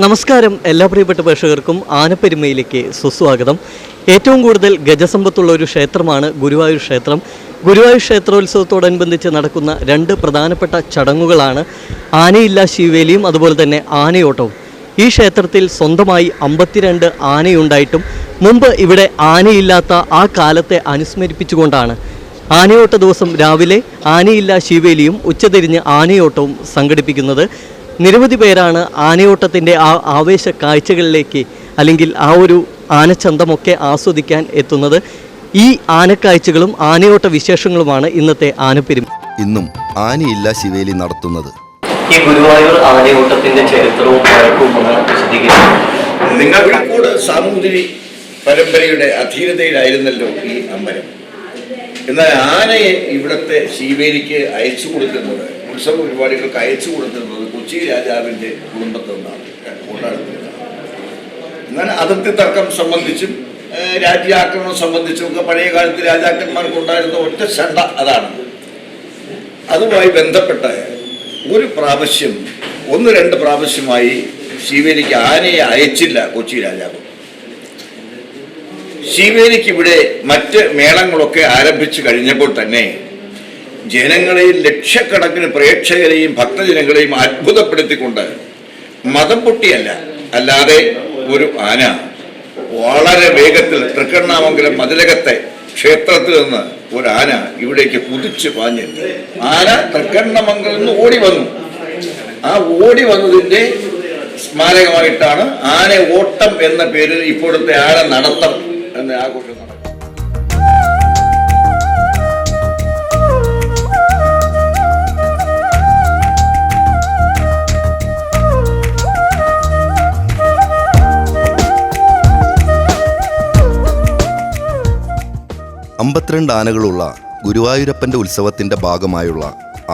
നമസ്കാരം എല്ലാ പ്രിയപ്പെട്ട പ്രേക്ഷകർക്കും ആനപ്പെരുമയിലേക്ക് സുസ്വാഗതം. ഏറ്റവും കൂടുതൽ ഗജസമ്പത്തുള്ള ഒരു ക്ഷേത്രമാണ് ഗുരുവായൂർ ക്ഷേത്രം. ഗുരുവായൂർ ക്ഷേത്രോത്സവത്തോടനുബന്ധിച്ച് നടക്കുന്ന രണ്ട് പ്രധാനപ്പെട്ട ചടങ്ങുകളാണ് ആനയില്ലാ ശീവേലിയും അതുപോലെ തന്നെ ആനയോട്ടവും. ഈ ക്ഷേത്രത്തിൽ സ്വന്തമായി 52 ആനയുണ്ടായിട്ടും മുമ്പ് ഇവിടെ ആനയില്ലാത്ത ആ കാലത്തെ അനുസ്മരിപ്പിച്ചുകൊണ്ടാണ് ആനയോട്ട ദിവസം രാവിലെ ആനയില്ലാ ശീവേലിയും ഉച്ചതിരിഞ്ഞ് ആനയോട്ടവും സംഘടിപ്പിക്കുന്നത്. നിരവധി പേരാണ് ആനയോട്ടത്തിൻ്റെ ആ ആവേശ കാഴ്ചകളിലേക്ക് അല്ലെങ്കിൽ ആ ഒരു ആനച്ചന്തമൊക്കെ ആസ്വദിക്കാൻ എത്തുന്നത്. ഈ ആനക്കാഴ്ചകളും ആനയോട്ട വിശേഷങ്ങളുമാണ് ഇന്നത്തെ ആനപ്പെരുമ. ഇന്നും ആനയില്ലാ ശീവേലി നടത്തുന്നത്. ഈ ഗുരുവായൂർ ആനയോട്ടത്തിന്റെ ചരിത്രവും പഴക്കവും നിങ്ങൾക്ക് സാമൂതിരി പരമ്പരയുടെ അധീനതയിലായിരുന്നല്ലോ ഈ അമ്പലം. എന്നാൽ ആനയെ ഇവിടുത്തെ ശീവേലിക്ക് അയച്ചു കൊടുക്കുന്നത്, ഉത്സവ പരിപാടികൾക്ക് അയച്ചു കൊടുക്കുന്നത് കൊച്ചി രാജാവിൻ്റെ കുടുംബത്തിൽ നിന്നാണ് കൊണ്ടാടുന്നത്. എന്നാൽ അതിർത്തി തർക്കം സംബന്ധിച്ചും രാജ്യാക്രമണം സംബന്ധിച്ചും ഒക്കെ പഴയ കാലത്ത് രാജാക്കന്മാർക്കുണ്ടായിരുന്ന ഒറ്റ ശണ്ട അതാണ്. അതുമായി ബന്ധപ്പെട്ട് രണ്ട് പ്രാവശ്യമായി ശീവേലിക്ക് ആനയെ അയച്ചില്ല കൊച്ചി രാജാവ്. ശീവേലിക്ക് ഇവിടെ മറ്റ് മേളങ്ങളൊക്കെ ആരംഭിച്ചു കഴിഞ്ഞപ്പോൾ തന്നെ ജനങ്ങളെയും ലക്ഷക്കണക്കിന് പ്രേക്ഷകരെയും ഭക്തജനങ്ങളെയും അത്ഭുതപ്പെടുത്തിക്കൊണ്ട് മതം പൊട്ടിയല്ല, അല്ലാതെ ഒരു ആന വളരെ വേഗത്തിൽ തൃക്കണ്ണാമംഗലം മതിലകത്തെ ക്ഷേത്രത്തിൽ നിന്ന് ഒരു ആന ഇവിടേക്ക് കുതിച്ച് പാഞ്ഞെത്തി. ആന തൃക്കണ്ണമംഗലം നിന്ന് ഓടി വന്നു. ആ ഓടി വന്നതിൻ്റെ സ്മാരകമായിട്ടാണ് ആന ഓട്ടം എന്ന പേരിൽ ഇപ്പോഴത്തെ ആന നടത്തം എന്ന ആഘോഷം നടക്കും. അമ്പത്തിരണ്ട് ആനകളുള്ള ഗുരുവായൂരപ്പൻ്റെ ഉത്സവത്തിൻ്റെ ഭാഗമായുള്ള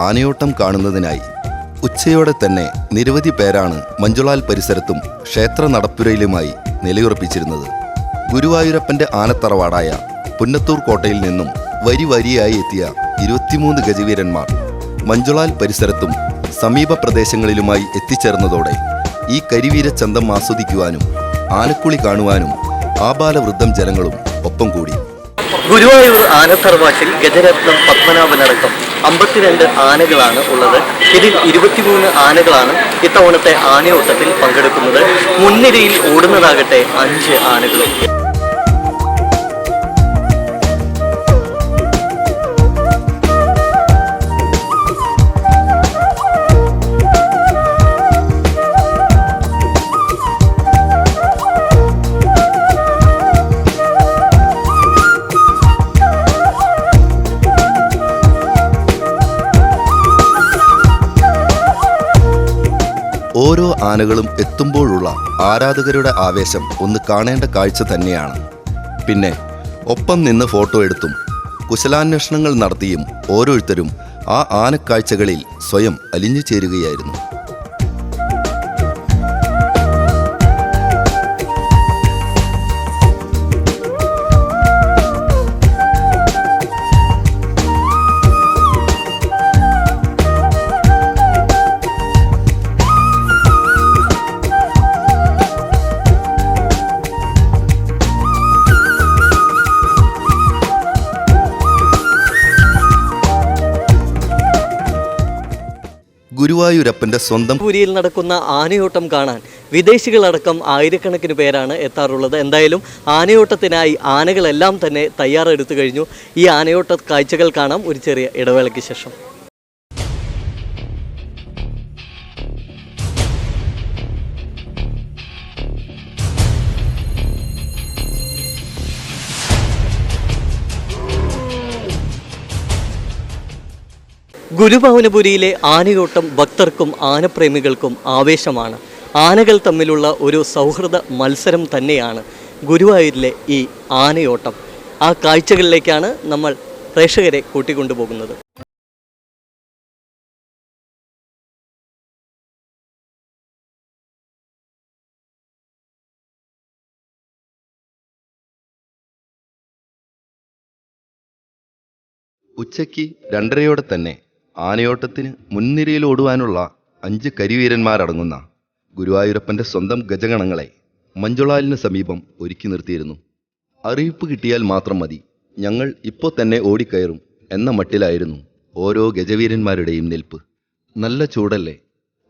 ആനയോട്ടം കാണുന്നതിനായി ഉച്ചയോടെ തന്നെ നിരവധി പേരാണ് മഞ്ജുളാൽ പരിസരത്തും ക്ഷേത്ര നടപ്പുരയിലുമായി നിലയുറപ്പിച്ചിരുന്നത്. ഗുരുവായൂരപ്പൻ്റെ ആനത്തറവാടായ പുന്നത്തൂർ കോട്ടയിൽ നിന്നും വരിയായി എത്തിയ 23 ഗജവീരന്മാർ മഞ്ജുളാൽ പരിസരത്തും സമീപ പ്രദേശങ്ങളിലുമായി എത്തിച്ചേർന്നതോടെ ഈ കരിവീര ചന്തം ആസ്വദിക്കുവാനും ആനക്കുളി കാണുവാനും ആബാലവൃദ്ധം ജനങ്ങളും ഒപ്പം കൂടി. ഗുരുവായൂർ ആനത്തറവാട്ടിൽ ഗജരത്നം പത്മനാഭനടക്കം 52 ആനകളാണ് ഉള്ളത്. ഇതിൽ 23 ആനകളാണ് ഇത്തവണത്തെ ആനയോട്ടത്തിൽ പങ്കെടുക്കുന്നത്. മുൻനിരയിൽ ഓടുന്നതാകട്ടെ 5 ആനകളും. ഓരോ ആനകളും എത്തുമ്പോഴുള്ള ആരാധകരുടെ ആവേശം ഒന്ന് കാണേണ്ട കാഴ്ച തന്നെയാണ്. പിന്നെ ഒപ്പം നിന്ന് ഫോട്ടോ എടുത്തും കുശലാന്വേഷണങ്ങൾ നടത്തിയും ഓരോരുത്തരും ആ ആനക്കാഴ്ചകളിൽ സ്വയം അലിഞ്ഞു ചേരുകയായിരുന്നു. ഗുരുവായൂരപ്പൻ്റെ സ്വന്തം പുരിയിൽ നടക്കുന്ന ആനയോട്ടം കാണാൻ വിദേശികളടക്കം ആയിരക്കണക്കിന് പേരാണ് എത്താറുള്ളത്. എന്തായാലും ആനയോട്ടത്തിനായി ആനകളെല്ലാം തന്നെ തയ്യാറെടുത്തു കഴിഞ്ഞു. ഈ ആനയോട്ട കാഴ്ചകൾ കാണാം ഒരു ചെറിയ ഇടവേളയ്ക്ക് ശേഷം. ഗുരുഭവനപുരിയിലെ ആനയോട്ടം ഭക്തർക്കും ആനപ്രേമികൾക്കും ആവേശമാണ്. ആനകൾ തമ്മിലുള്ള ഒരു സൗഹൃദ മത്സരം തന്നെയാണ് ഗുരുവായൂരിലെ ഈ ആനയോട്ടം. ആ കാഴ്ചകളിലേക്കാണ് നമ്മൾ പ്രേക്ഷകരെ കൂട്ടിക്കൊണ്ടുപോകുന്നത്. ഉച്ചയ്ക്ക് 2:30 തന്നെ ആനയോട്ടത്തിന് മുൻനിരയിൽ ഓടുവാനുള്ള 5 കരിവീരന്മാരടങ്ങുന്ന ഗുരുവായൂരപ്പൻ്റെ സ്വന്തം ഗജഗണങ്ങളെ മഞ്ജുളാലിന് സമീപം ഒരുക്കി നിർത്തിയിരുന്നു. അറിയിപ്പ് കിട്ടിയാൽ മാത്രം മതി, ഞങ്ങൾ ഇപ്പോൾ തന്നെ ഓടിക്കയറും എന്ന മട്ടിലായിരുന്നു ഓരോ ഗജവീരന്മാരുടെയും നിൽപ്പ്. നല്ല ചൂടല്ലേ,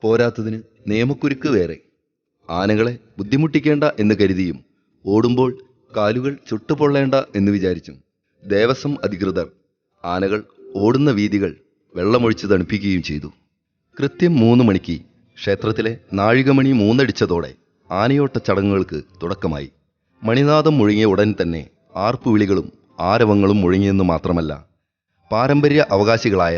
പോരാത്തതിന് നിയമക്കുരുക്ക് വേറെ. ആനകളെ ബുദ്ധിമുട്ടിക്കേണ്ട എന്ന് കരുതിയും ഓടുമ്പോൾ കാലുകൾ ചുട്ടുപൊള്ളേണ്ട എന്ന് വിചാരിച്ചും ദേവസ്വം അധികൃതർ ആനകൾ ഓടുന്ന വീതികൾ വെള്ളമൊഴിച്ച് തണുപ്പിക്കുകയും ചെയ്തു. കൃത്യം 3 മണിക്ക് ക്ഷേത്രത്തിലെ നാഴികമണി 3 അടിച്ചതോടെ ആനയോട്ട ചടങ്ങുകൾക്ക് തുടക്കമായി. മണിനാദം മുഴങ്ങിയ ഉടൻ തന്നെ ആർപ്പുവിളികളും ആരവങ്ങളും മുഴങ്ങിയെന്നു മാത്രമല്ല, പാരമ്പര്യ അവകാശികളായ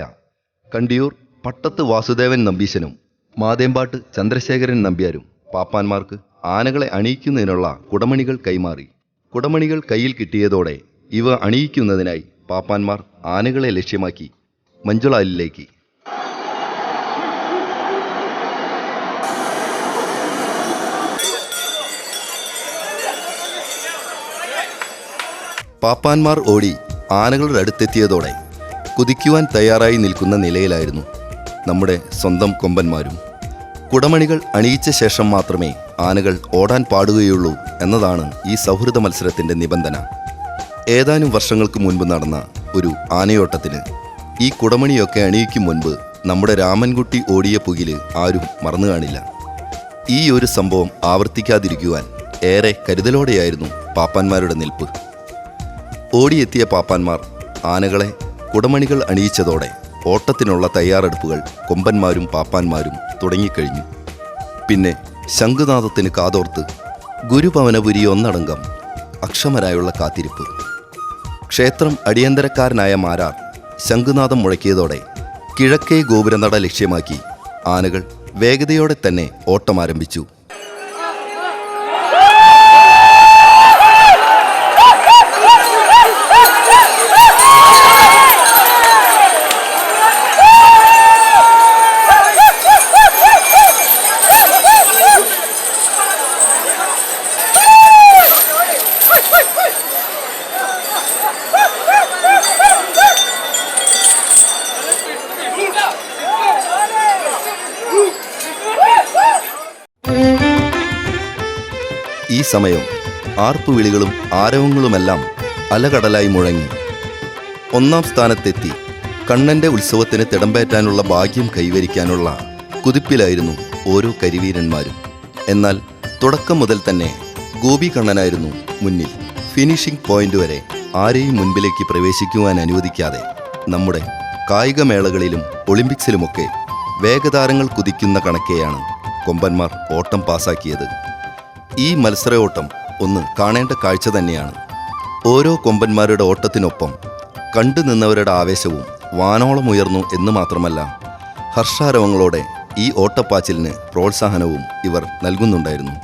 കണ്ടിയൂർ പട്ടത്ത് വാസുദേവൻ നമ്പീശനും മാതേമ്പാട്ട് ചന്ദ്രശേഖരൻ നമ്പ്യാരും പാപ്പാന്മാർക്ക് ആനകളെ അണിയിക്കുന്നതിനുള്ള കുടമണികൾ കൈമാറി. കുടമണികൾ കയ്യിൽ കിട്ടിയതോടെ ഇവ അണിയിക്കുന്നതിനായി പാപ്പാന്മാർ ആനകളെ ലക്ഷ്യമാക്കി മഞ്ജുളാലിലേക്ക്. പാപ്പാന്മാർ ഓടി ആനകളുടെ അടുത്തെത്തിയതോടെ കുതിക്കുവാൻ തയ്യാറായി നിൽക്കുന്ന നിലയിലായിരുന്നു നമ്മുടെ സ്വന്തം കൊമ്പന്മാരും. കുടമണികൾ അണിയിച്ച ശേഷം മാത്രമേ ആനകൾ ഓടാൻ പാടുകയുള്ളൂ എന്നതാണ് ഈ സൗഹൃദ മത്സരത്തിൻ്റെ നിബന്ധന. ഏതാനും വർഷങ്ങൾക്ക് മുൻപ് നടന്ന ഒരു ആനയോട്ടത്തിന് ഈ കുടമണിയൊക്കെ അണിയിക്കും മുൻപ് നമ്മുടെ രാമൻകുട്ടി ഓടിയ പുകില് ആരും മറന്നു കാണില്ല. ഈ ഒരു സംഭവം ആവർത്തിക്കാതിരിക്കുവാൻ ഏറെ കരുതലോടെയായിരുന്നു പാപ്പാന്മാരുടെ നിൽപ്പ്. ഓടിയെത്തിയ പാപ്പാന്മാർ ആനകളെ കുടമണികൾ അണിയിച്ചതോടെ ഓട്ടത്തിനുള്ള തയ്യാറെടുപ്പുകൾ കൊമ്പന്മാരും പാപ്പാന്മാരും തുടങ്ങിക്കഴിഞ്ഞു. പിന്നെ ശംഖുനാദത്തിന് കാതോർത്ത് ഗുരുഭവനപുരി ഒന്നടങ്കം അക്ഷമരായുള്ള കാത്തിരിപ്പ്. ക്ഷേത്രം അടിയന്തരക്കാരനായ മാരാർ ശംഖുനാദം മുഴക്കിയതോടെ കിഴക്കേ ഗോപുരനട ലക്ഷ്യമാക്കി ആനകൾ വേഗതയോടെ തന്നെ ഓട്ടം ആരംഭിച്ചു. ഈ സമയം ആർപ്പുവിളികളും ആരവങ്ങളുമെല്ലാം അലകടലായി മുഴങ്ങി. 1-ാം സ്ഥാനത്തെത്തി കണ്ണൻ്റെ ഉത്സവത്തിന് തിടമ്പേറ്റാനുള്ള ഭാഗ്യം കൈവരിക്കാനുള്ള കുതിപ്പിലായിരുന്നു ഓരോ കരിവീരന്മാരും. എന്നാൽ തുടക്കം മുതൽ തന്നെ ഗോപി കണ്ണനായിരുന്നു മുന്നിൽ. ഫിനിഷിംഗ് പോയിന്റ് വരെ ആരെയും മുൻപിലേക്ക് പ്രവേശിക്കുവാൻ അനുവദിക്കാതെ നമ്മുടെ കായികമേളകളിലും ഒളിമ്പിക്സിലുമൊക്കെ വേഗതാരങ്ങൾ കുതിക്കുന്ന കണക്കെയാണ് കൊമ്പന്മാർ ഓട്ടം പാസാക്കിയത്. ഈ മത്സര ഒന്ന് കാണേണ്ട കാഴ്ച തന്നെയാണ്. ഓരോ കൊമ്പന്മാരുടെ ഓട്ടത്തിനൊപ്പം കണ്ടു നിന്നവരുടെ ആവേശവും വാനോളം ഉയർന്നു എന്ന് മാത്രമല്ല, ഹർഷാരവങ്ങളോടെ ഈ ഓട്ടപ്പാച്ചിലിന് പ്രോത്സാഹനവും ഇവർ നൽകുന്നുണ്ടായിരുന്നു.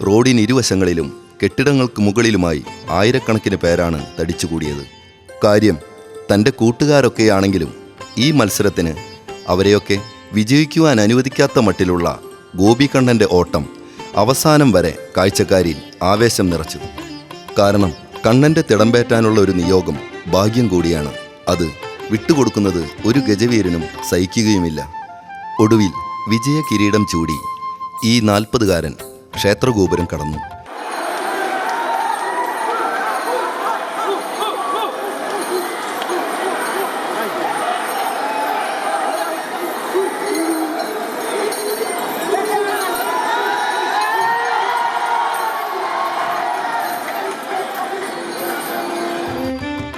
റോഡിനിരുവശങ്ങളിലും കെട്ടിടങ്ങൾക്ക് മുകളിലുമായി ആയിരക്കണക്കിന് പേരാണ് തടിച്ചുകൂടിയത്. കാര്യം തൻ്റെ കൂട്ടുകാരൊക്കെയാണെങ്കിലും ഈ മത്സരത്തിന് അവരെയൊക്കെ വിജയിക്കുവാൻ അനുവദിക്കാത്ത മട്ടിലുള്ള ഗോപികണ്ണൻ്റെ ഓട്ടം അവസാനം വരെ കാഴ്ചക്കാരിൽ ആവേശം നിറച്ചു. കാരണം കണ്ണൻ്റെ തിടമ്പേറ്റാനുള്ള ഒരു നിയോഗം ഭാഗ്യം കൂടിയാണ്. അത് വിട്ടുകൊടുക്കുന്നത് ഒരു ഗജവീരനും സഹിക്കുകയുമില്ല. ഒടുവിൽ വിജയ കിരീടം ചൂടി ഈ 40കാരൻ ക്ഷേത്രഗോപുരം കടന്നു.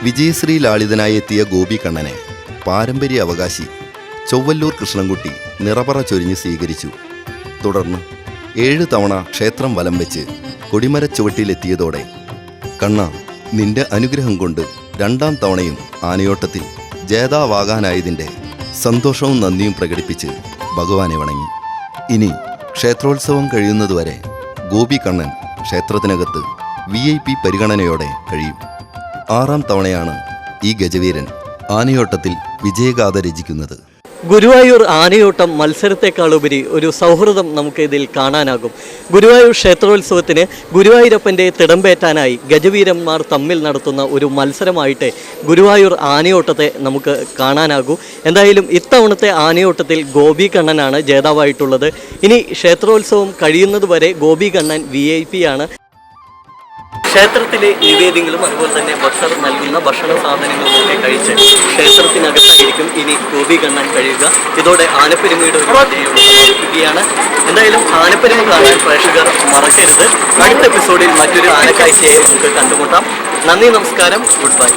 വിജയശ്രീ ലാളിതനായി എത്തിയ ഗോപികണ്ണനെ പാരമ്പര്യ അവകാശി ചൊവ്വല്ലൂർ കൃഷ്ണൻകുട്ടി നിറപറ ചൊരിഞ്ഞ് സ്വീകരിച്ചു. തുടർന്ന് 7 തവണ ക്ഷേത്രം വലം വെച്ച് കൊടിമരച്ചുവട്ടിലെത്തിയതോടെ കണ്ണ, നിന്റെ അനുഗ്രഹം കൊണ്ട് 2-ാം തവണയും ആനയോട്ടത്തിൽ ജേതാവാകാനായതിൻ്റെ സന്തോഷവും നന്ദിയും പ്രകടിപ്പിച്ച് ഭഗവാനെ വണങ്ങി. ഇനി ക്ഷേത്രോത്സവം കഴിയുന്നതുവരെ ഗോപികണ്ണൻ ക്ഷേത്രത്തിനകത്ത് VIP പരിഗണനയോടെ കഴിയും. 6-ാം തവണയാണ് ഈ ഗജവീരൻ ആനയോട്ടത്തിൽ വിജയഗാഥ രചിക്കുന്നത്. ഗുരുവായൂർ ആനയോട്ടം മത്സരത്തെക്കാളുപരി ഒരു സൗഹൃദം നമുക്ക് ഇതിൽ കാണാനാകും. ഗുരുവായൂർ ക്ഷേത്രോത്സവത്തിന് ഗുരുവായൂരപ്പൻ്റെ തിടമ്പേറ്റാനായി ഗജവീരന്മാർ തമ്മിൽ നടത്തുന്ന ഒരു മത്സരമായിട്ട് ഗുരുവായൂർ ആനയോട്ടത്തെ നമുക്ക് കാണാനാകൂ. എന്തായാലും ഇത്തവണത്തെ ആനയോട്ടത്തിൽ ഗോപി കണ്ണനാണ് ജേതാവായിട്ടുള്ളത്. ഇനി ക്ഷേത്രോത്സവം കഴിയുന്നതുവരെ ഗോപി കണ്ണൻ VIP ആണ്. ക്ഷേത്രത്തിലെ നിവേദ്യങ്ങളും അതുപോലെ തന്നെ ഭക്തർ നൽകുന്ന ഭക്ഷണ സാധനങ്ങളും ഒക്കെ കഴിച്ച് ക്ഷേത്രത്തിനകത്തായിരിക്കും ഇനി ഗോപി കണ്ണൻ കഴിയുക. ഇതോടെ ആനപ്പെരുമയുടെ ഒരു വിജയം സമാപിക്കുകയാണ്. എന്തായാലും ആനപ്പെരുമ കാണാൻ പ്രേക്ഷകർ മറക്കരുത്. അടുത്ത എപ്പിസോഡിൽ മറ്റൊരു ആനക്കാഴ്ചയായി നമുക്ക് കണ്ടുമുട്ടാം. നന്ദി, നമസ്കാരം, ഗുഡ് ബൈ.